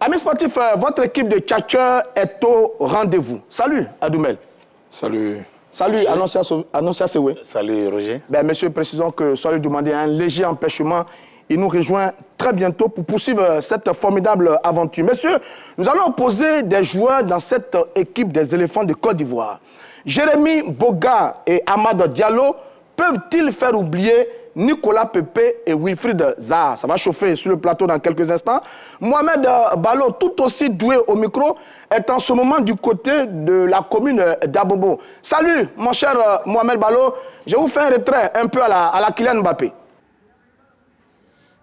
Amis sportifs, votre équipe de tchatcheurs est au rendez-vous. Salut, Adoumel. Salut. Salut, Annoncia Sewe. Salut, Roger. Monsieur, précisons que Soleil Dumandé a un léger empêchement. Il nous rejoint très bientôt pour poursuivre cette formidable aventure. Messieurs, nous allons opposer des joueurs dans cette équipe des éléphants de Côte d'Ivoire. Jérémy Boga et Amad Diallo peuvent-ils faire oublier Nicolas Pepe et Wilfried Zaha? Ça va chauffer sur le plateau dans quelques instants. Mohamed Ballo, tout aussi doué au micro, est en ce moment du côté de la commune d'Abobo. Salut, mon cher Mohamed Ballo. Je vous fais un retrait un peu à la Kylian Mbappé.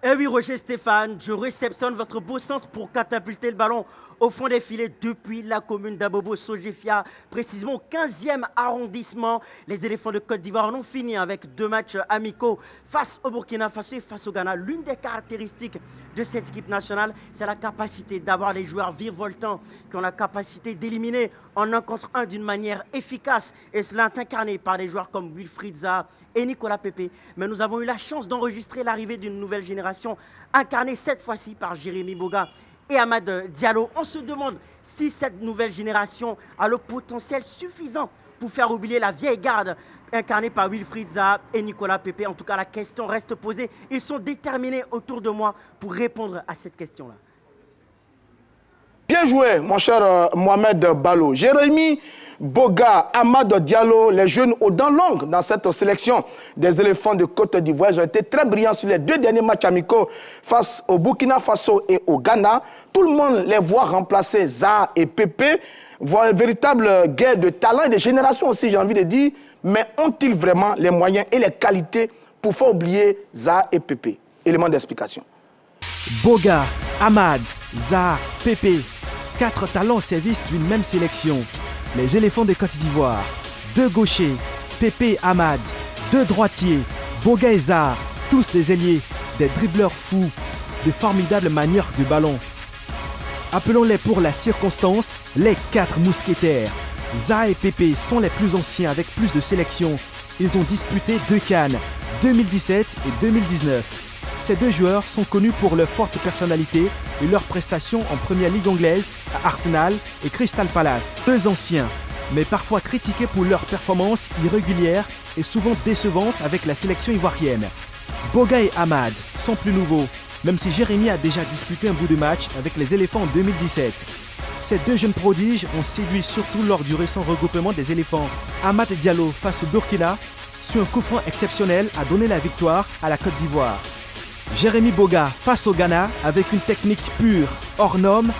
Eh oui, Roger Stéphane, je réceptionne votre beau centre pour catapulter le ballon au fond des filets depuis la commune d'Abobo Sogefia, précisément au 15e arrondissement. Les éléphants de Côte d'Ivoire ont fini avec 2 matchs amicaux face au Burkina Faso et face au Ghana. L'une des caractéristiques de cette équipe nationale, c'est la capacité d'avoir des joueurs virevoltants qui ont la capacité d'éliminer en 1 contre 1 d'une manière efficace. Et cela est incarné par des joueurs comme Wilfried Zaha et Nicolas Pepe. Mais nous avons eu la chance d'enregistrer l'arrivée d'une nouvelle génération incarnée cette fois-ci par Jérémy Boga et Amad Diallo. On se demande si cette nouvelle génération a le potentiel suffisant pour faire oublier la vieille garde incarnée par Wilfried Zaha et Nicolas Pepe. En tout cas, la question reste posée. Ils sont déterminés autour de moi pour répondre à cette question-là. Bien joué, mon cher Mohamed Ballo. Jérémy Boga, Amad Diallo, les jeunes aux dents longues dans cette sélection des éléphants de Côte d'Ivoire. Ils ont été très brillants sur les 2 derniers matchs amicaux face au Burkina Faso et au Ghana. Tout le monde les voit remplacer Zaha et Pepe. Voit une véritable guerre de talent et de génération aussi, j'ai envie de dire. Mais ont-ils vraiment les moyens et les qualités pour faire oublier Zaha et Pepe? Élément d'explication. Boga, Amad, Zaha, Pepe. 4 talents au service d'une même sélection. Les éléphants de Côte d'Ivoire. 2 gauchers, Pepe et Amad. 2 droitiers, Boga et Zaha. Tous des ailiers, des dribbleurs fous, de formidables manières de ballon. Appelons-les pour la circonstance les 4 mousquetaires. Zaha et Pepe sont les plus anciens avec plus de sélections. Ils ont disputé 2 CAN, 2017 et 2019. Ces 2 joueurs sont connus pour leur forte personnalité et leurs prestations en première ligue anglaise à Arsenal et Crystal Palace. 2 anciens, mais parfois critiqués pour leurs performances irrégulières et souvent décevantes avec la sélection ivoirienne. Boga et Amad sont plus nouveaux, même si Jérémy a déjà disputé un bout de match avec les éléphants en 2017. Ces 2 jeunes prodiges ont séduit surtout lors du récent regroupement des éléphants. Amad Diallo face au Burkina, sur un coup franc exceptionnel, a donné la victoire à la Côte d'Ivoire. Jérémy Boga face au Ghana avec une technique pure, hors norme,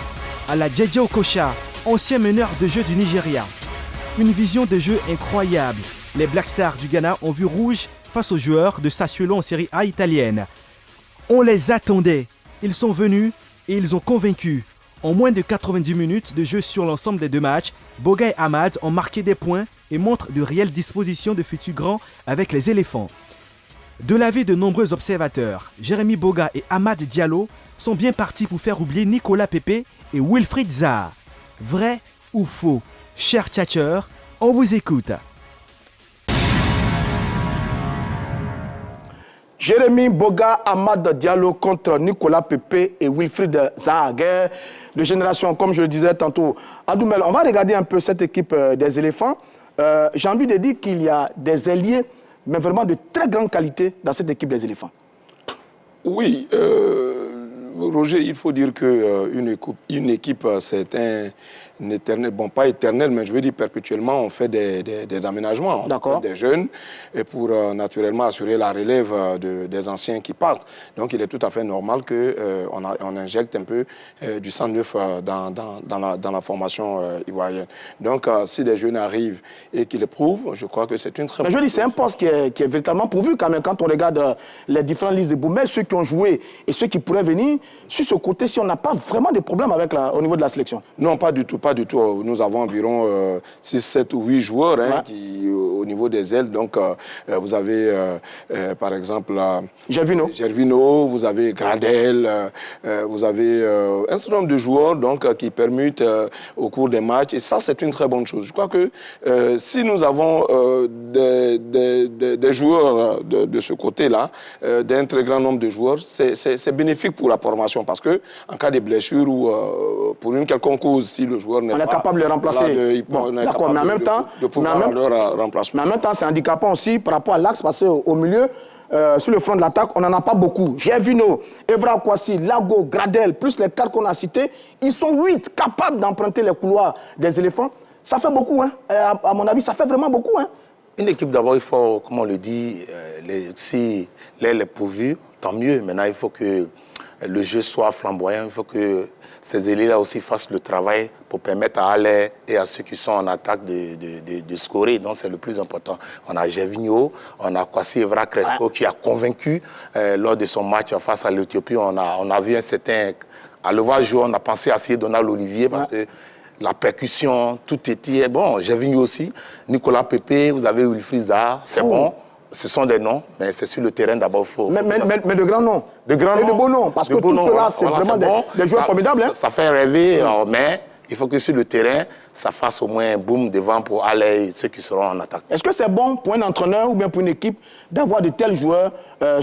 à la Djedje Okocha, ancien meneur de jeu du Nigeria. Une vision de jeu incroyable. Les Black Stars du Ghana ont vu rouge face aux joueurs de Sassuolo en Série A italienne. On les attendait. Ils sont venus et ils ont convaincu. En moins de 90 minutes de jeu sur l'ensemble des 2 matchs, Boga et Amad ont marqué des points et montrent de réelles dispositions de futurs grands avec les éléphants. De l'avis de nombreux observateurs, Jérémy Boga et Amad Diallo sont bien partis pour faire oublier Nicolas Pepe et Wilfried Zaha. Vrai ou faux? Chers tchatcheurs, on vous écoute. Jérémy Boga, Amad Diallo contre Nicolas Pepe et Wilfried Zaha. Guerre de génération, comme je le disais tantôt. Adoumel, on va regarder un peu cette équipe des éléphants. J'ai envie de dire qu'il y a des ailiers, mais vraiment de très grande qualité dans cette équipe des éléphants. Oui, Roger, il faut dire qu'une équipe, c'est un éternel, bon pas éternel, mais je veux dire perpétuellement, on fait des aménagements, on fait des jeunes, et pour naturellement assurer la relève des anciens qui partent. Donc il est tout à fait normal qu'on injecte un peu du sang neuf dans la formation ivoirienne. Donc si des jeunes arrivent et qu'ils le prouvent, je crois que c'est une très bonne chose. Je dis, c'est un poste qui est véritablement pourvu quand même, quand on regarde les différentes listes de Boumel, ceux qui ont joué et ceux qui pourraient venir, sur ce côté, si on n'a pas vraiment de problème au niveau de la sélection. Non, pas du tout, pas du tout. Nous avons environ 6, 7 ou 8 joueurs au niveau des ailes. Donc, vous avez, par exemple, Gervinho, vous avez Gradel, vous avez un certain nombre de joueurs donc, qui permettent au cours des matchs. Et ça, c'est une très bonne chose. Je crois que si nous avons des joueurs de ce côté-là, d'un très grand nombre de joueurs, c'est bénéfique pour la formation. formation. Parce que en cas de blessure ou pour une quelconque cause, si le joueur n'est pas... On est capable de le remplacer. D'accord, mais en même temps... Mais en même temps, c'est handicapant aussi par rapport à l'axe, parce qu'au milieu, sur le front de l'attaque, on n'en a pas beaucoup. Gervinho, Evra Kwasi, Lago, Gradel, plus les 4 qu'on a cités, ils sont 8 capables d'emprunter les couloirs des éléphants. Ça fait beaucoup, hein. À mon avis, ça fait vraiment beaucoup, hein. Une équipe, d'abord, il faut, comme on le dit, si l'aile est pourvue, tant mieux. Maintenant, il faut que le jeu soit flamboyant. Il faut que ces ailiers-là aussi fassent le travail pour permettre à Aller et à ceux qui sont en attaque de scorer. Donc, c'est le plus important. On a Gervinho, on a Kwasi Evra Crespo qui a convaincu lors de son match face à l'Éthiopie. On a vu un certain... À le voir jouer, on a pensé à Donald Olivier parce que la percussion, tout était bon. Gervinho aussi, Nicolas Pepe, vous avez Wilfried Zaha, c'est bon. Ce sont des noms, mais c'est sur le terrain d'abord. Mais de grands noms. De grands noms. Et de beaux noms, parce que tout cela, c'est vraiment des joueurs formidables. Ça fait rêver, mais il faut que sur le terrain, ça fasse au moins un boom devant pour aller ceux qui seront en attaque. Est-ce que c'est bon pour un entraîneur ou bien pour une équipe d'avoir de tels joueurs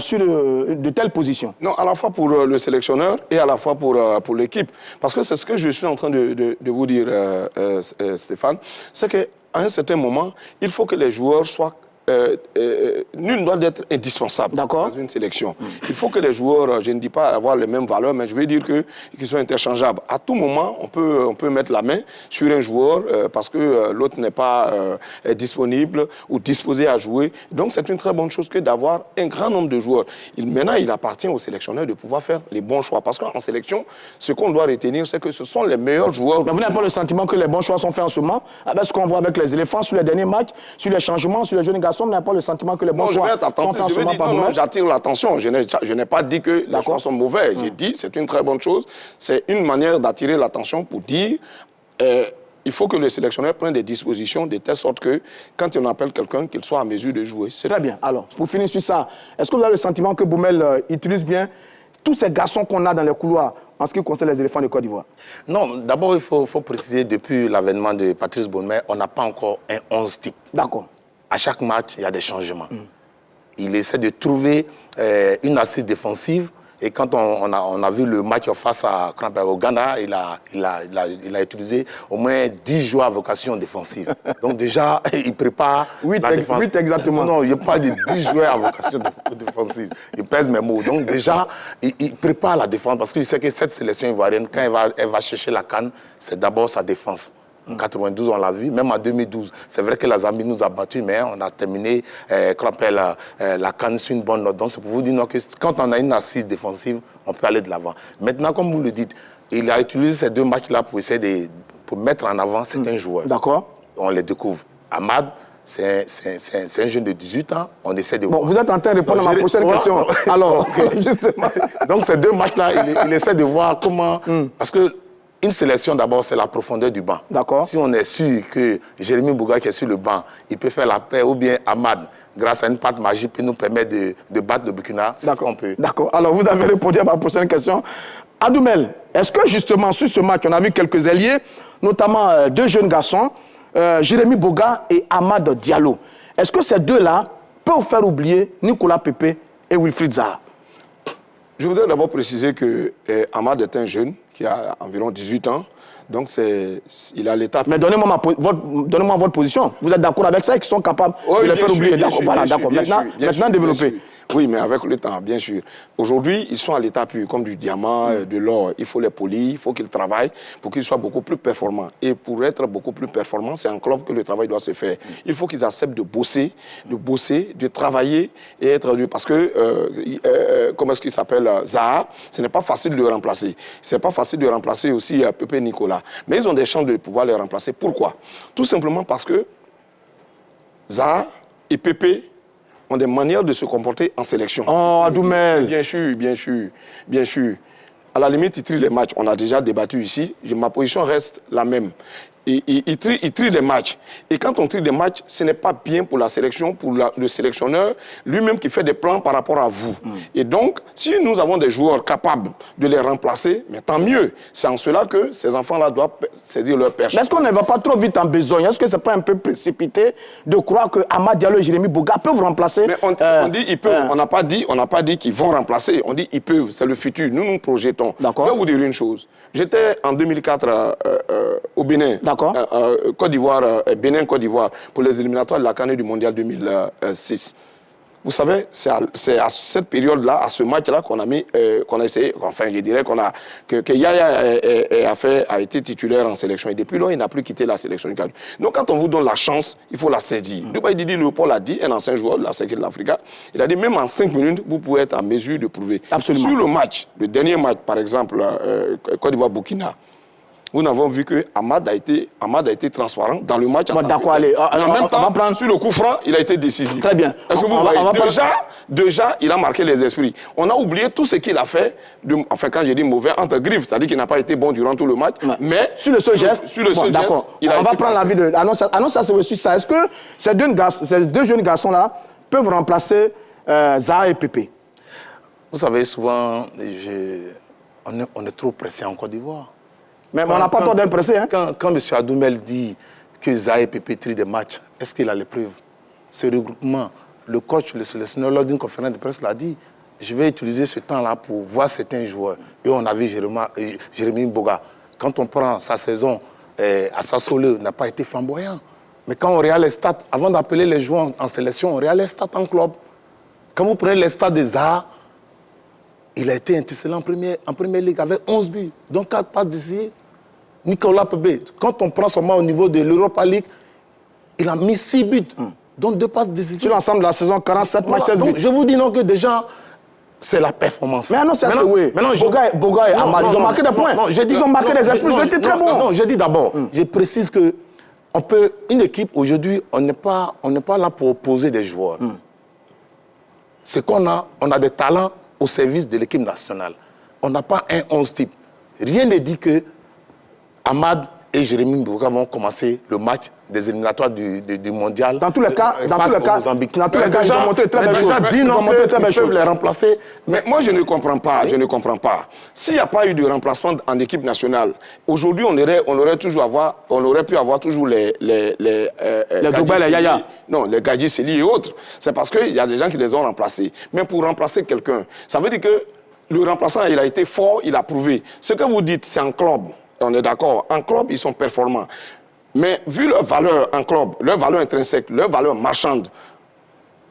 sur de telles positions? Non, à la fois pour le sélectionneur et à la fois pour l'équipe. Parce que c'est ce que je suis en train de vous dire, Stéphane, c'est qu'à un certain moment, il faut que les joueurs soient... nul ne doit être indispensable dans une sélection. Il faut que les joueurs, je ne dis pas avoir les mêmes valeurs, mais je veux dire qu'ils soient interchangeables. À tout moment, on peut mettre la main sur un joueur parce que l'autre n'est pas disponible ou disposé à jouer. Donc c'est une très bonne chose que d'avoir un grand nombre de joueurs. Maintenant, il appartient aux sélectionneurs de pouvoir faire les bons choix. Parce qu'en sélection, ce qu'on doit retenir, c'est que ce sont les meilleurs joueurs. Mais vous n'avez pas le sentiment que les bons choix sont faits en ce moment? Avec ce qu'on voit avec les éléphants sur les derniers matchs, sur les changements, sur les jeunes garçons, on n'a pas le sentiment que les bons choix sont faits en ce moment par vous-même? J'attire l'attention. Je n'ai pas dit que les choix sont mauvais. J'ai dit c'est une très bonne chose. C'est une manière d'attirer l'attention pour dire il faut que le sélectionneur prenne des dispositions de telle sorte que quand on appelle quelqu'un, qu'il soit en mesure de jouer. Très bien. Alors, pour finir sur ça, est-ce que vous avez le sentiment que Boumel utilise bien tous ces garçons qu'on a dans les couloirs en ce qui concerne les éléphants de Côte d'Ivoire? Non, d'abord, il faut préciser, depuis l'avènement de Patrice Boumel, on n'a pas encore un 11 type. D'accord. À chaque match, il y a des changements. Il essaie de trouver une assise défensive. Et quand on a vu le match face à au Ghana, il a utilisé au moins 10 joueurs à vocation défensive. Donc déjà, il prépare la défense. 8 exactement. Non, il n'y a pas de 10 joueurs à vocation défensive. Il pèse mes mots. Donc déjà, il prépare la défense parce qu'il sait que cette sélection ivoirienne, quand elle va chercher la CAN, c'est d'abord sa défense. En 92, on l'a vu, même en 2012. C'est vrai que la Zambie nous a battus, mais on a terminé la CAN sur une bonne note. Donc c'est pour vous dire que quand on a une assise défensive, on peut aller de l'avant. Maintenant, comme vous le dites, il a utilisé ces 2 matchs-là pour essayer pour mettre en avant certains joueurs. D'accord. On les découvre. Ahmad, c'est un jeune de 18 ans. On essaie de... Bon, vous êtes en train de répondre à ma prochaine question. Alors, justement. Donc ces 2 matchs-là, il essaie de voir comment... Parce que une sélection, d'abord, c'est la profondeur du banc. D'accord. Si on est sûr que Jérémy Bouga, qui est sur le banc, il peut faire la paix, ou bien Ahmad, grâce à une patte magique, peut nous permettre de battre le Burkina, c'est ce qu'on peut. D'accord. Alors, vous avez répondu à ma prochaine question. Adoumel, est-ce que justement, sur ce match, on a vu quelques alliés, notamment 2 jeunes garçons, Jérémy Bouga et Ahmad Diallo. Est-ce que ces 2-là peuvent faire oublier Nicolas Pepe et Wilfried Zaha? Je voudrais d'abord préciser que Ahmad est un jeune qui a environ 18 ans. Donc, il a l'état... Mais donnez-moi votre position. Vous êtes d'accord avec ça et qu'ils sont capables de les faire oublier? D'accord, voilà, d'accord. Maintenant, développez. Oui, mais avec le temps, bien sûr. Aujourd'hui, ils sont à l'état pur, comme du diamant, de l'or. Il faut les polir, il faut qu'ils travaillent pour qu'ils soient beaucoup plus performants. Et pour être beaucoup plus performants, c'est en club que le travail doit se faire. Il faut qu'ils acceptent de bosser, de travailler et être... Parce que, comment est-ce qu'il s'appelle, Zaha, ce n'est pas facile de le remplacer. Ce n'est pas facile de remplacer aussi Pepe Nicolas. Mais ils ont des chances de pouvoir les remplacer. Pourquoi? Tout simplement parce que Zaha et Pepe ont des manières de se comporter en sélection. Oh, Adoumel. Bien sûr. À la limite, ils trient les matchs. On a déjà débattu ici. Ma position reste la même. il trie des matchs. Et quand on trie des matchs, ce n'est pas bien pour la sélection, pour le sélectionneur lui-même qui fait des plans par rapport à vous. Et donc, si nous avons des joueurs capables de les remplacer, mais tant mieux. C'est en cela que ces enfants-là doivent saisir leur perche. Mais est-ce qu'on ne va pas trop vite en besogne? Est-ce que ce n'est pas un peu précipité de croire que Amad Diallo et Jérémy Boga peuvent remplacer? Mais on dit ils peuvent. On n'a pas dit qu'ils vont remplacer. On dit ils peuvent. C'est le futur. Nous nous projetons. Je vais vous dire une chose. J'étais en 2004 au Bénin. Côte d'Ivoire, Bénin-Côte d'Ivoire, pour les éliminatoires de la CAN du Mondial 2006. Vous savez, c'est à cette période-là, à ce match-là, qu'on a essayé, enfin, je dirais que Yaya a été titulaire en sélection. Et depuis lors, il n'a plus quitté la sélection du Cadre. Donc, quand on vous donne la chance, il faut la saisir. Dubaï Didi Léopold a dit, un ancien joueur de la sélection de l'Afrique, il a dit, même en 5 minutes, vous pouvez être en mesure de prouver. Absolument. Sur le match, le dernier match, par exemple, Côte d'Ivoire-Burkina, nous n'avons vu que Amad a été transparent dans le match. D'accord, allez. En même temps, sur le coup franc, il a été décisif. Très bien. Est-ce que vous voyez déjà, il a marqué les esprits. On a oublié tout ce qu'il a fait, enfin quand j'ai dit mauvais, entre griffes, c'est-à-dire qu'il n'a pas été bon durant tout le match. Mais sur le seul geste, d'accord. On va prendre l'avis de Annonce sur ça. Est-ce que ces deux jeunes garçons-là peuvent remplacer Zaha et Pépé? Vous savez, souvent, on est trop pressé en Côte d'Ivoire. Mais on n'a pas tort d'être pressé. Hein? Quand M. Adoumel dit que Zaha et Pépé trient des matchs, est-ce qu'il a les preuves? Ce regroupement, le coach, le sélectionneur, lors d'une conférence de presse, l'a dit. Je vais utiliser ce temps-là pour voir certains joueurs. Et on a vu Jérémy Boga. Quand on prend sa saison à Sassuolo, n'a pas été flamboyant. Mais quand on regarde les stats, avant d'appeler les joueurs en sélection, on regarde les stats en club. Quand vous prenez les stats de Zaha, il a été excellent en première ligue avec 11 buts. Donc 4 passes décisives. Nicolas Pépé, quand on prend seulement au niveau de l'Europa League, il a mis 6 buts. Donc 2 passes décisives. Sur l'ensemble de la saison, 47 matchs, 16 buts. Je vous dis non que déjà, c'est la performance. Mais non, c'est ça, oui. Boga et Amad, ils ont marqué des points. Ils ont marqué des esprits, ils ont été très bons. Non, je dis d'abord, je précise que une équipe, aujourd'hui, on n'est pas là pour opposer des joueurs. C'est qu'on a des talents au service de l'équipe nationale. On n'a pas un 11 type. Rien ne dit que Amad et Jérémy Boga vont commencer le match des éliminatoires du mondial. Dans tous les cas, ils ont montré très belles choses. Ils peuvent les remplacer. Mais moi, je ne comprends pas. S'il n'y a pas eu de remplacement en équipe nationale, aujourd'hui, on aurait pu avoir toujours les Drogba, les Yaya. Non, les Gadji Seli et autres. C'est parce qu'il y a des gens qui les ont remplacés. Mais pour remplacer quelqu'un, ça veut dire que le remplaçant, il a été fort, il a prouvé. Ce que vous dites, c'est en club. On est d'accord. En club, ils sont performants. Mais vu leur valeur en club, leur valeur intrinsèque, leur valeur marchande,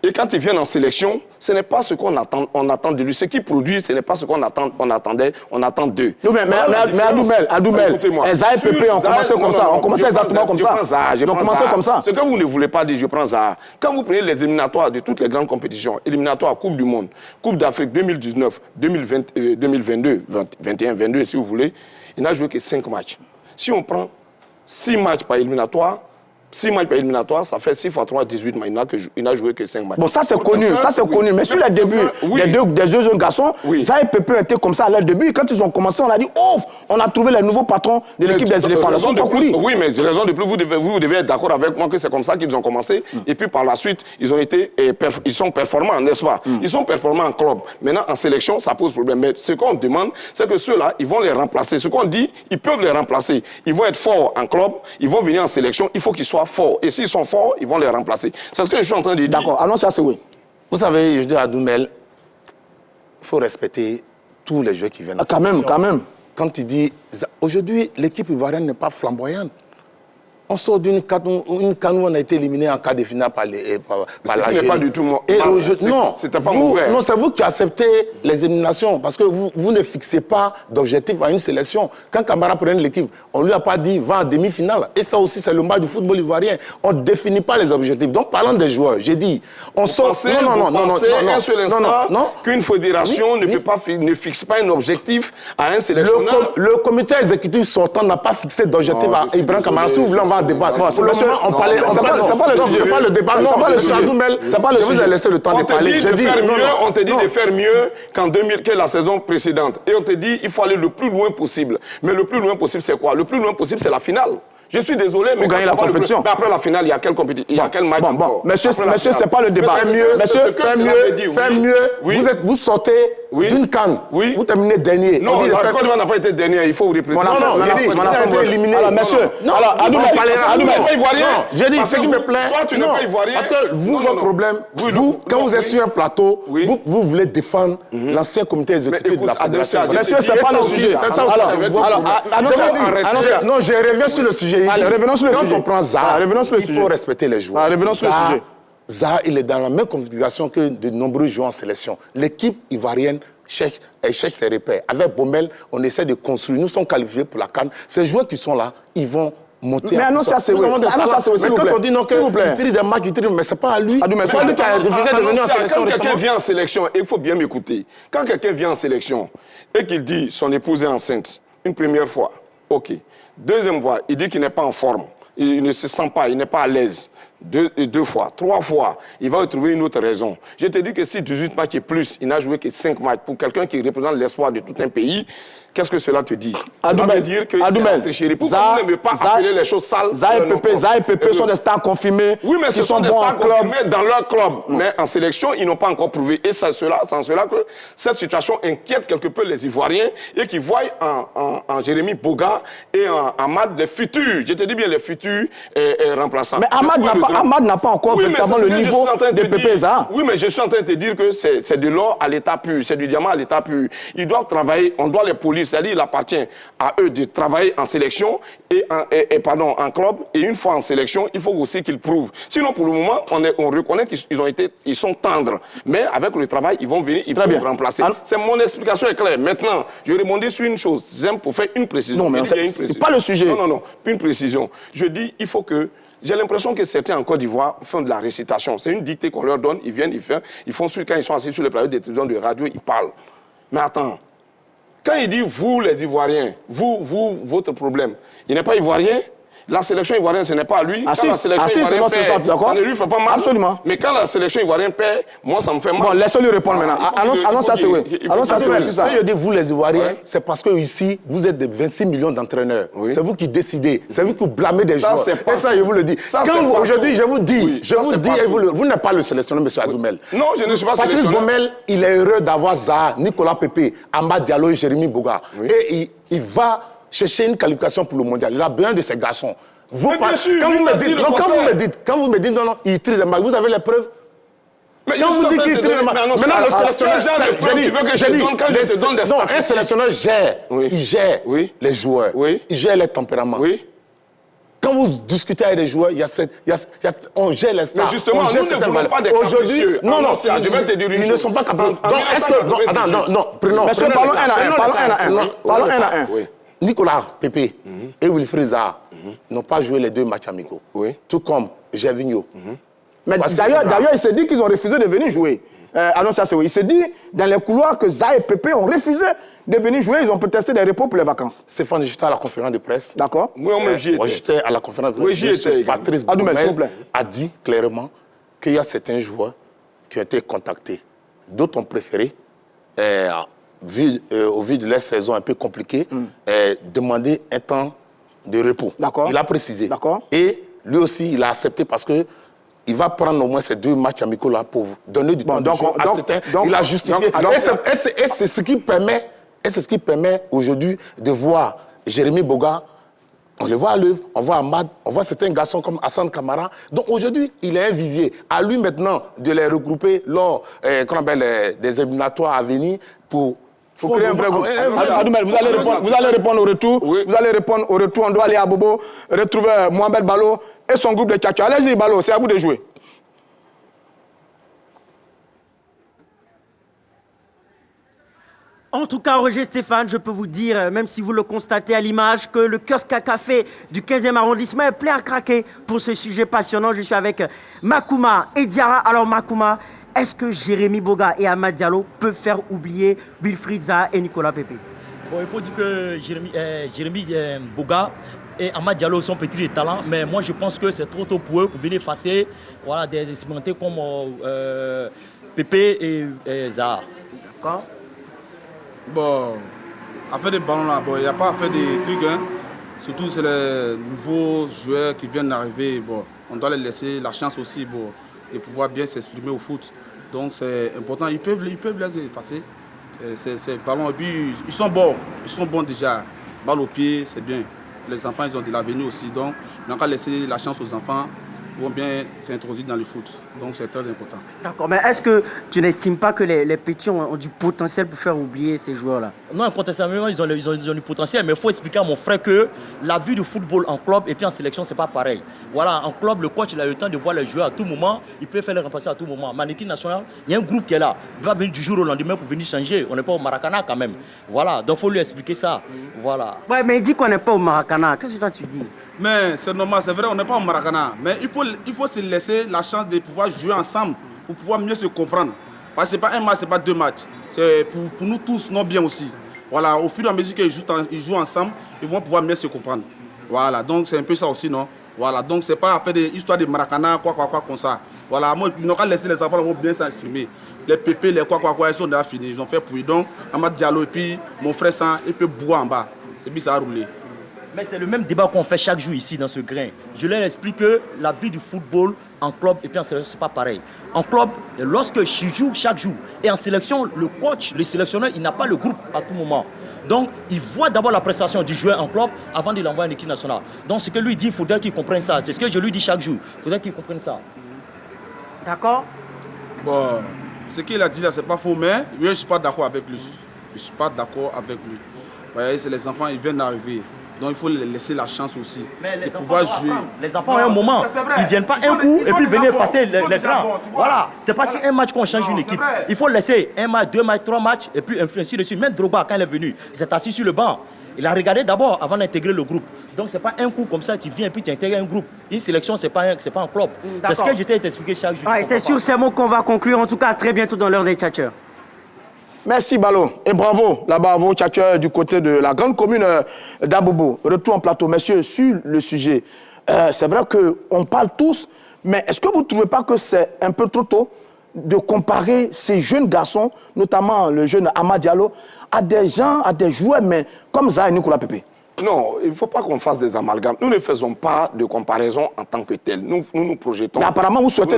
et quand ils viennent en sélection, ce n'est pas ce qu'on attend de lui. Ce qu'ils produisent, ce n'est pas ce qu'on attendait, on attend d'eux. Mais Adoumel, Zaha et Pépé ont commencé comme ça. On commençait exactement comme ça. Ils ont commencé comme ça. Ce que vous ne voulez pas dire, je prends Zaha. Quand vous prenez les éliminatoires de toutes les grandes compétitions, éliminatoires Coupe du Monde, Coupe d'Afrique 2019, 2022, 21, 22 si vous voulez, il n'a joué que 5 matchs. Si on prend 6 matchs par éliminatoire, ça fait 6 fois 3, 18 matchs. Il n'a joué que 5 matchs. Bon, ça c'est connu, Mais sur les débuts des deux jeunes garçons, Zaha et Pépé étaient comme ça à leur début. Quand ils ont commencé, on a dit, oh, on a trouvé les nouveaux patrons de l'équipe des éléphants. Oui, mais raison de plus, vous devez être d'accord avec moi que c'est comme ça qu'ils ont commencé. Et puis par la suite, ils sont performants, n'est-ce pas? Ils sont performants en club. Maintenant, en sélection, ça pose problème. Mais ce qu'on demande, c'est que ceux-là, ils vont les remplacer. Ce qu'on dit, ils peuvent les remplacer. Ils vont être forts en club, ils vont venir en sélection, il faut qu'ils soient forts. Et s'ils sont forts, ils vont les remplacer. C'est ce que je suis en train de dire. D'accord, allons ça, c'est oui. Vous savez, je dis à Doumel, il faut respecter tous les joueurs qui viennent. Quand même. Quand il dit, aujourd'hui, l'équipe ivoirienne n'est pas flamboyante. On sort d'une CAN où on a été éliminé en quart de finale par l'Algérie. Ce n'est pas du tout c'était pas mauvais. Non, c'est vous qui acceptez les éliminations parce que vous ne fixez pas d'objectif à une sélection. Quand Camara prenait l'équipe, on ne lui a pas dit va en demi-finale. Et ça aussi, c'est le mal du football ivoirien. On ne définit pas les objectifs. Donc, parlant des joueurs, j'ai dit, on sort... Non, qu'une fédération ne fixe pas un objectif à un sélectionneur. Le comité exécutif sortant n'a pas fixé d'objectif à Ibrahim Camara. Si vous voulez, on va débattre. Pour le moment, on parlait. C'est pas le débat. Non, c'est pas le sujet. Je vous ai laissé le temps de parler. On te dit de faire mieux que la saison précédente. Et on te dit il faut aller le plus loin possible. Mais le plus loin possible, c'est quoi? Le plus loin possible, c'est la finale. Je suis désolé, mais... Pour gagner la compétition. Mais après la finale, il y a quel compétition? Il y a quel match encore? Monsieur, c'est pas le débat. Fais mieux. Vous sortez d'une CAN. Vous terminez dernier. Non, la Côte d'Ivoire n'a pas été dernier, il faut vous représenter. On a été éliminé. Alors, monsieur, j'ai dit, ce qui me plaît... Toi, tu n'es pas ivoirien. Parce que vous, votre problème, quand vous êtes sur un plateau, vous voulez défendre l'ancien comité exécutif de la fédération. Monsieur, c'est pas le sujet. C'est ça aussi. Non, je reviens sur le sujet. Revenons sur le sujet. Quand on prend Zaha, il faut respecter les joueurs. Revenons sur le sujet. Zaha, il est dans la même configuration que de nombreux joueurs en sélection. L'équipe ivoirienne cherche ses repères. Avec Baumel, on essaie de construire. Nous sommes qualifiés pour la CAN. Ces joueurs qui sont là, ils vont monter. Mais annoncez ça, c'est vrai. Mais quand on dit non, qu'il tire des marques, mais c'est pas à lui. C'est pas lui qui a refusé de venir en sélection. Quand quelqu'un vient en sélection, il faut bien m'écouter. Quand quelqu'un vient en sélection et qu'il dit son épouse est enceinte, une première fois, ok. Deuxième fois, il dit qu'il n'est pas en forme. Il ne se sent pas, il n'est pas à l'aise. Deux fois, 3 fois, il va trouver une autre raison. Je te dis que si 18 matchs et plus, il n'a joué que 5 matchs, pour quelqu'un qui représente l'espoir de tout un pays, qu'est-ce que cela te dit? Adoumel, pourquoi vous n'aimez pas appeler les choses sales? Zaha et Pépé sont des stars confirmés. Oui, mais ce sont des stars confirmés dans leur club. Mais en sélection, ils n'ont pas encore prouvé. Et c'est en cela que cette situation inquiète quelque peu les Ivoiriens et qui voient en Jérémy Boga et en Amad les futurs, je te dis bien les futurs remplaçants. Mais Amad n'a pas encore véritablement le niveau de Pépé et Zaha. Oui, mais je suis en train de te dire que c'est de l'or à l'état pur, c'est du diamant à l'état pur. Ils doivent travailler, on doit les polir, c'est-à-dire il appartient à eux de travailler en sélection en club, et une fois en sélection, il faut aussi qu'ils prouvent. Sinon, pour le moment, on reconnaît qu'ils sont tendres, mais avec le travail, ils vont venir, ils peuvent remplacer. C'est mon explication est claire. Maintenant, je rebondis sur une chose, j'aime pour faire une précision. Non, mais c'est pas le sujet. Non, une précision. Je dis, il faut que... J'ai l'impression que certains en Côte d'Ivoire font de la récitation. C'est une dictée qu'on leur donne, ils viennent, ils font quand ils sont assis sur les plateaux de télévision, de radio, ils parlent. Mais attends, quand il dit vous les Ivoiriens, vous, votre problème, il n'est pas Ivoirien. La sélection ivoirienne, ce n'est pas lui. Quand la sélection ivoirienne perd, ça ne lui fait pas mal. Absolument. Mais quand la sélection ivoirienne perd, moi, ça me fait mal. Bon, laissez-lui répondre maintenant. Allons ça, c'est vrai. Allons ça, c'est vrai. Quand je dis vous, les Ivoiriens, c'est parce que ici, vous êtes des 26 millions d'entraîneurs. C'est vous qui décidez. C'est vous qui blâmez des joueurs. Et ça, je vous le dis. Aujourd'hui, je vous dis, vous n'êtes pas le sélectionneur, M. Adoumel. Non, je ne suis pas sélectionneur. Patrice Baumel, il est heureux d'avoir Zaha, Nicolas Pépé, Amad Diallo et Jérémy Boga. Et il va chercher une qualification pour le mondial. Il a besoin de ces garçons. Quand vous me dites, non, il tire des marques, vous avez les preuves? Quand vous dites qu'il tire des marques, maintenant le sélectionneur, un sélectionneur gère, il gère les joueurs, il gère les tempéraments. Quand vous discutez avec des joueurs, on gère les stars. Mais justement, nous ne voulons pas des aujourd'hui. Non, je vais te dire une chose. Ils ne sont pas capables. Monsieur, parlons un à un. Nicolas Pépé et Wilfried Zaha n'ont pas joué les 2 matchs amicaux. Tout comme Gervinho. Mais d'ailleurs, il s'est dit qu'ils ont refusé de venir jouer. Il s'est dit dans les couloirs que Zaha et Pépé ont refusé de venir jouer. Ils ont protesté des repos pour les vacances. Stéphane, j'étais à la conférence de presse. D'accord. Moi, j'étais à la conférence de presse. Patrice Baumel a dit clairement qu'il y a certains joueurs qui ont été contactés. D'autres ont préféré, au vu de leur saison un peu compliquée, demander un temps de repos. Il a précisé. Et lui aussi, il a accepté parce que il va prendre au moins ces 2 matchs amicaux-là pour donner du temps de jeu à certains. Il a justifié. Et c'est ce qui permet aujourd'hui de voir Jérémy Boga. On le voit à l'œuvre, on voit Amad, on voit certains garçons comme Hassan Kamara. Donc aujourd'hui, il est un vivier. À lui maintenant de les regrouper lors des éliminatoires à venir pour créer un vrai groupe. Adoumel, vous allez répondre au retour. Vous allez répondre au retour. On doit aller à Bobo, retrouver Mohamed Balo et son groupe de Tchatcho. Allez-y, Balo, c'est à vous de jouer. En tout cas, Roger Stéphane, je peux vous dire, même si vous le constatez à l'image, que le kiosque à café du 15e arrondissement est plein à craquer pour ce sujet passionnant. Je suis avec Makouma et Diarra. Alors Makouma, est-ce que Jérémy Boga et Amad Diallo peuvent faire oublier Wilfried Zaha et Nicolas Pépé? Bon, il faut dire que Jérémy Boga et Amad Diallo sont petits de talent, mais moi je pense que c'est trop tôt pour eux pour venir effacer des expérimentés comme Pépé et Zaha. D'accord. Bon, affaire des ballons là, il n'y a pas à faire des trucs, hein. Surtout, c'est les nouveaux joueurs qui viennent d'arriver. Bon, on doit les laisser la chance aussi de pouvoir bien s'exprimer au foot. Donc, c'est important. Ils peuvent les effacer. C'est ballon. Et puis, ils sont bons déjà. Balle au pied, c'est bien. Les enfants, ils ont de l'avenir aussi. Donc, on n'a qu'à laisser la chance aux enfants pour bien s'introduire dans le foot. Donc, c'est très important. D'accord, mais est-ce que tu n'estimes pas que les petits ont du potentiel pour faire oublier ces joueurs-là? Non, incontestablement, ils ont du potentiel, mais il faut expliquer à mon frère que la vie du football en club et puis en sélection, c'est pas pareil. Voilà, en club, le coach il a le temps de voir les joueurs à tout moment, il peut faire les remplacer à tout moment. Mais en équipe nationale, il y a un groupe qui est là, il va venir du jour au lendemain pour venir changer. On n'est pas au Maracana quand même. Voilà, donc il faut lui expliquer ça. Voilà. Ouais, mais il dit qu'on n'est pas au Maracana. Qu'est-ce que toi tu dis? Mais c'est normal, c'est vrai, on n'est pas au Maracana. Mais il faut se laisser la chance de pouvoir jouer ensemble pour pouvoir mieux se comprendre. Parce que ce n'est pas un match, ce n'est pas deux matchs. C'est pour nous tous, non bien aussi. Voilà, au fur et à mesure qu'ils jouent ensemble, ils vont pouvoir mieux se comprendre. Voilà, donc c'est un peu ça aussi, non? Voilà, donc c'est pas après des histoires de Maracana, quoi, comme ça. Voilà, moi, ils n'ont qu'à laisser les enfants bien s'exprimer. Les pépés, les quoi, ils sont déjà finis. Ils ont fait pour eux. Donc, Amad Diallo et puis mon frère San, il peut boire en bas. C'est bien, ça a roulé. Mais c'est le même débat qu'on fait chaque jour ici dans ce grain. Je leur explique que la vie du football en club et puis en sélection, c'est pas pareil. En club, lorsque je joue chaque jour, et en sélection, le coach, le sélectionneur, il n'a pas le groupe à tout moment. Donc, il voit d'abord la prestation du joueur en club avant de l'envoyer en équipe nationale. Donc, ce que lui dit, il faudrait qu'il comprenne ça. C'est ce que je lui dis chaque jour. Il faudrait qu'il comprenne ça. D'accord? Bon, ce qu'il a dit là, c'est pas faux, mais je ne suis pas d'accord avec lui. Je ne suis pas d'accord avec lui. Vous voyez, c'est les enfants, ils viennent d'arriver. Donc il faut les laisser la chance aussi de pouvoir jouer. Les enfants, à un moment, ils ne viennent pas un coup et puis venir effacer les grands. Voilà, c'est pas si un match qu'on change une équipe. Il faut laisser un match, deux matchs, trois matchs et puis ainsi de suite. Même Drogba, quand il est venu, il s'est assis sur le banc. Il a regardé d'abord avant d'intégrer le groupe. Donc c'est pas un coup comme ça, tu viens et puis tu intègres un groupe. Une sélection, c'est pas un club. C'est ce que j'étais expliqué chaque jour. Ouais, c'est sur ces mots qu'on va conclure. En tout cas, à très bientôt dans l'heure des tchatcheurs. Merci Balo et bravo là-bas à vos tchatcheurs du côté de la grande commune d'Abobo. Retour en plateau, messieurs, sur le sujet. C'est vrai qu'on parle tous, mais est-ce que vous ne trouvez pas que c'est un peu trop tôt de comparer ces jeunes garçons, notamment le jeune Amad Diallo, à des gens, à des joueurs, mais comme Zahra et Nicolas Pepe? Non, il ne faut pas qu'on fasse des amalgames. Nous ne faisons pas de comparaison en tant que tel. Nous projetons. Mais apparemment, vous souhaitez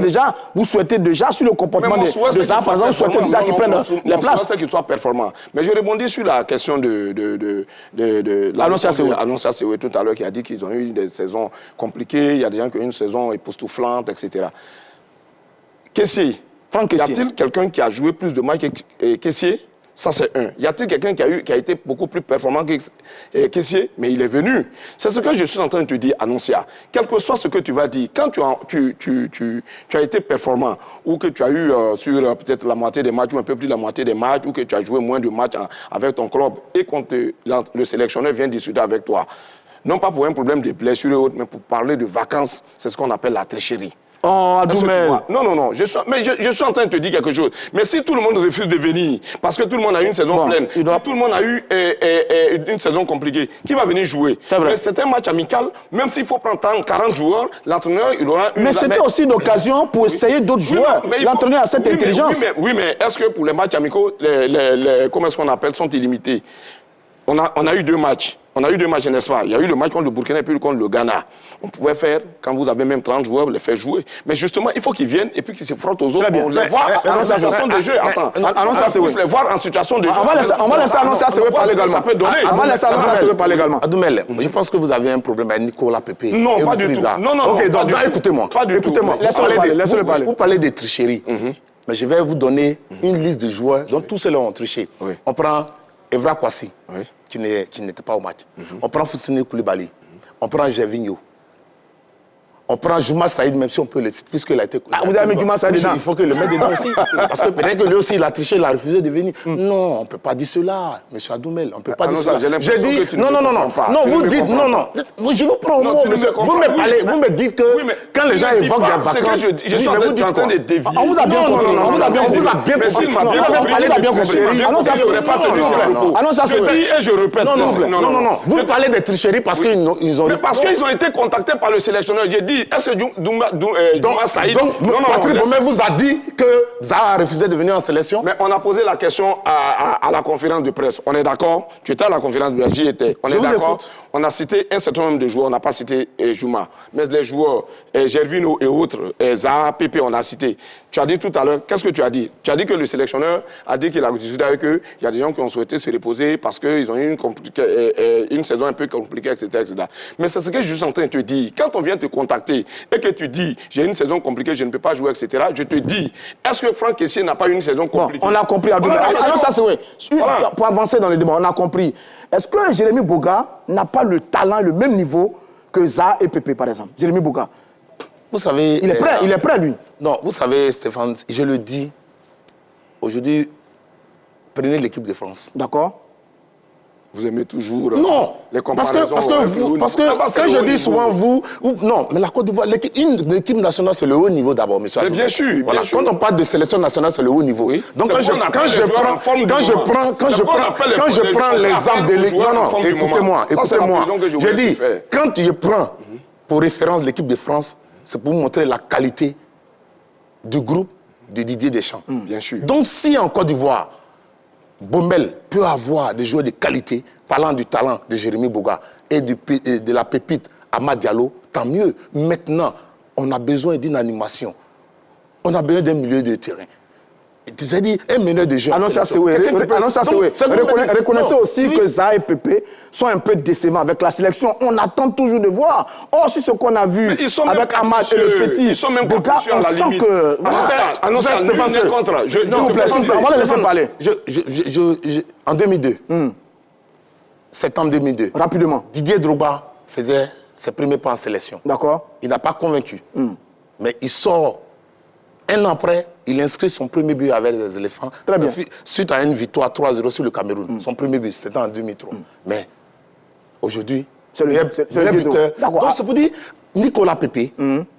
déjà sur le comportement de Zahra, par exemple, vous souhaitez déjà qu'ils prennent les places. C'est qu'il soit performant. Mais je rebondis sur la question de l'Annoncia Sewe tout à l'heure qui a dit qu'ils ont eu des saisons compliquées. Il y a des gens qui ont eu une saison époustouflante, etc. Kessié. Franck Kessié. Y a-t-il quelqu'un qui a joué plus de matchs que Kessié? Ça, c'est un. Y a-t-il quelqu'un qui a été beaucoup plus performant que Kessié? Mais il est venu. C'est ce que je suis en train de te dire, Annoncia. Quel que soit ce que tu vas dire, quand tu as été performant ou que tu as eu sur peut-être la moitié des matchs ou un peu plus de la moitié des matchs ou que tu as joué moins de matchs avec ton club et quand le sélectionneur vient discuter avec toi, non pas pour un problème de blessure et autres, mais pour parler de vacances, c'est ce qu'on appelle la tricherie. Oh, Adoumel. Non, je suis en train de te dire quelque chose. Mais si tout le monde refuse de venir, parce que tout le monde a eu une saison pleine, si tout le monde a eu une saison compliquée, qui va venir jouer? C'est vrai. C'est un match amical, même s'il faut prendre 40 joueurs, l'entrenneur, il aura une... Mais c'était aussi une occasion pour essayer d'autres joueurs. L'entraîneur a cette intelligence. Oui, mais est-ce que pour les matchs amicaux, comment est-ce qu'on appelle, sont illimités? On a eu deux matchs. On a eu deux matchs, n'est-ce pas? Il y a eu le match contre le Burkina et puis contre le Ghana. On pouvait faire, quand vous avez même 30 joueurs, les faire jouer. Mais justement, il faut qu'ils viennent et puis qu'ils se frottent aux autres pour les voir en situation de jeu. Attends, les voir en situation de jeu. On va laisser Annoncia Sewe parler également. On va laisser Annoncia Sewe parler également. Adoumel, je pense que vous avez un problème avec Nicolas Pepe. Non, pas du tout. Non. Ok, donc écoutez-moi. Pas du tout. Laissez-le parler. Vous parlez de tricherie. Mais je vais vous donner une liste de joueurs dont tous ceux-là ont triché. On prend Evra Kwasi, qui n'était pas au match. On prend Foussine Koulibaly. On prend Gervinho. On prend Juma Saïd, même si on peut le citer, puisqu'il a été... vous avez mis Juma Saïd dedans? Il faut que le mettre dedans aussi. Parce que peut-être que lui aussi, il a triché, il a refusé de venir. Non, on ne peut pas dire cela, M. Adoumel. On ne peut pas dire cela. J'ai dit... Non, vous dites... Non. Je vous prends au mot. Vous me dites que quand les gens évoquent des vacances... Je suis en train de dévier. On vous a bien compris. On vous a bien compris. Vous avez bien compris. Annoncia Sewe. Et je répète. Non. Vous parlez de tricherie parce qu'ils ont... Mais parce qu'ils ont été contactés par le sélectionneur. J'ai dit, est-ce que Juma Saïd... Donc, Patrick Bomé vous a dit que Zahra a refusé de venir en sélection? Mais on a posé la question à la conférence de presse. On est d'accord? Tu étais à la conférence de presse, j'y étais. On est d'accord? on a cité un certain nombre de joueurs, on n'a pas cité Juma. Mais les joueurs, Gervinho et autres, Zaha, Pepe, on a cité. Tu as dit tout à l'heure, qu'est-ce que tu as dit? Tu as dit que le sélectionneur a dit qu'il a discuté avec eux. Il y a des gens qui ont souhaité se reposer parce qu'ils ont eu une saison un peu compliquée, etc. etc. Mais c'est ce que je suis en train de te dire. Quand on vient te contacter et que tu dis j'ai une saison compliquée, je ne peux pas jouer, etc., je te dis, est-ce que Franck Kessié n'a pas une saison compliquée? Bon, on a compris, Abdoulaye. Alors ça, c'est vrai. Voilà. Pour avancer dans le débat, on a compris. Est-ce que Jérémy Boga n'a pas le talent, le même niveau que Zaha et Pepe, par exemple? Jérémy Boga. Vous savez... Il est prêt, lui. Non, vous savez, Stéphane, je le dis, aujourd'hui, prenez l'équipe de France. D'accord. Vous aimez toujours les comparaisons. Parce que quand je dis souvent vous... Non, mais la Côte d'Ivoire, l'équipe nationale, c'est le haut niveau d'abord, monsieur. Mais bien sûr, voilà. Quand on parle de sélection nationale, c'est le haut niveau. Oui. Donc quand je prends l'exemple de l'équipe... Non, écoutez-moi. Je dis, quand je prends pour référence l'équipe de France, c'est pour vous montrer la qualité du groupe de Didier Deschamps. Bien sûr. Donc si en Côte d'Ivoire, Bommel peut avoir des joueurs de qualité, parlant du talent de Jérémy Boga et de la pépite Amad Diallo, tant mieux. Maintenant, on a besoin d'une animation. On a besoin d'un milieu de terrain. C'est-à-dire un meneur de jeu. Reconnaissez aussi que Zaha et Pepe sont un peu décevants avec la sélection. On attend toujours de voir. Or, si ce qu'on a vu avec Amad et le petit, ils sont même Boga, on sent que... On va les laisser parler. En 2002, septembre 2002, rapidement, Didier Drogba faisait ses premiers pas en sélection. D'accord. Il n'a pas convaincu. Mais il sort un an après, il inscrit son premier but avec les éléphants. Très bien. Suite à une victoire 3-0 sur le Cameroun. Son premier but, c'était en 2003. Mais aujourd'hui, c'est le buteur. Donc c'est pour dire, Nicolas Pepe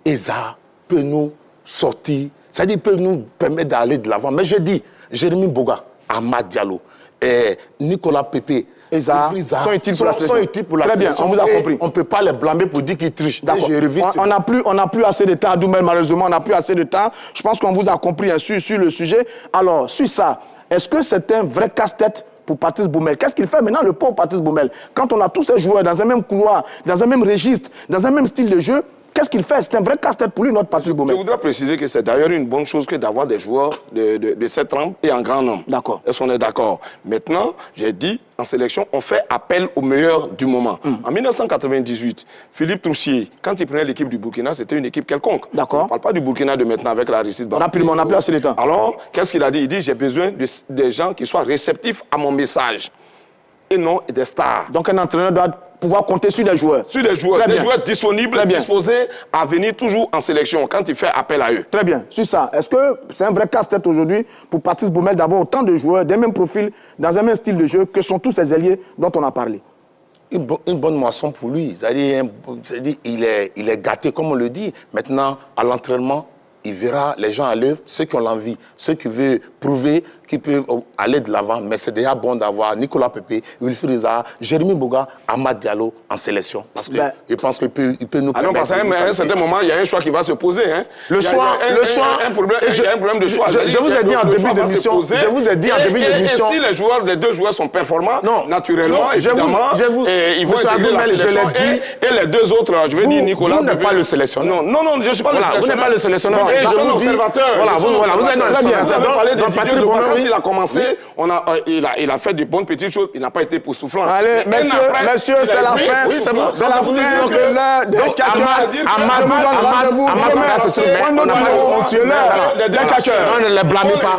et Zaha peut nous sortir, c'est-à-dire peut nous permettre d'aller de l'avant. Mais je dis, Jérémy Boga, Amad Diallo, et Nicolas Pepe et Zaha sont utiles pour la sélection. Très bien, on vous a compris. On ne peut pas les blâmer pour dire qu'ils trichent. On n'a plus assez de temps, Doumel, malheureusement, on n'a plus assez de temps. Je pense qu'on vous a compris sur le sujet. Alors, sur ça, est-ce que c'est un vrai casse-tête pour Patrice Baumel? Qu'est-ce qu'il fait maintenant, le pauvre Patrice Baumel? Quand on a tous ces joueurs dans un même couloir, dans un même registre, dans un même style de jeu, qu'est-ce qu'il fait? C'est un vrai casse-tête pour lui, notre Patrice Baumel. Je voudrais préciser que c'est d'ailleurs une bonne chose que d'avoir des joueurs de cette trempe et en grand nombre. D'accord. Est-ce qu'on est d'accord? Maintenant, j'ai dit, en sélection, on fait appel aux meilleurs du moment. En 1998, Philippe Troussier, quand il prenait l'équipe du Burkina, c'était une équipe quelconque. D'accord. On ne parle pas du Burkina de maintenant avec la Aristide Bamba. Rapidement, on n'a plus assez de temps. Alors, qu'est-ce qu'il a dit? Il dit, j'ai besoin des gens qui soient réceptifs à mon message et non des stars. Donc un entraîneur doit pouvoir compter sur des joueurs. Sur des joueurs, des joueurs disponibles, disposés à venir toujours en sélection quand il fait appel à eux. Très bien. Sur ça, est-ce que c'est un vrai casse-tête aujourd'hui pour Patrice Baumel d'avoir autant de joueurs d'un même profil, dans un même style de jeu que sont tous ces alliés dont on a parlé? Une bonne moisson pour lui. C'est-à-dire, il est gâté, comme on le dit. Maintenant, à l'entraînement, il verra les gens à l'œuvre, ceux qui ont l'envie, ceux qui veulent prouver qu'ils peuvent aller de l'avant. Mais c'est déjà bon d'avoir Nicolas Pepe, Wilfried Zaha, Jérémy Boga, Amad Diallo en sélection. Parce que je pense qu'il peut nous permettre... parce qu'à un certain moment, il y a un choix qui va se poser. Hein. Le choix... Il y a un problème de choix. Je vous ai dit en début d'émission... Et si les deux joueurs sont performants, naturellement, évidemment, ils vont intégrer la sélection. Et les deux autres, je vais dire Nicolas Pepe... Vous n'êtes pas le sélectionneur. Non, je ne suis pas le sélectionneur. Vous n'êtes pas le sélectionneur. Je suis un observateur. Vous êtes très bien. Quand il a commencé, il a fait de bonnes petites choses. Il n'a pas été époustouflant. Allez, messieurs, c'est la fin. Oui, c'est bon. C'est la fin de l'heure des Amad, on ne les blâme pas.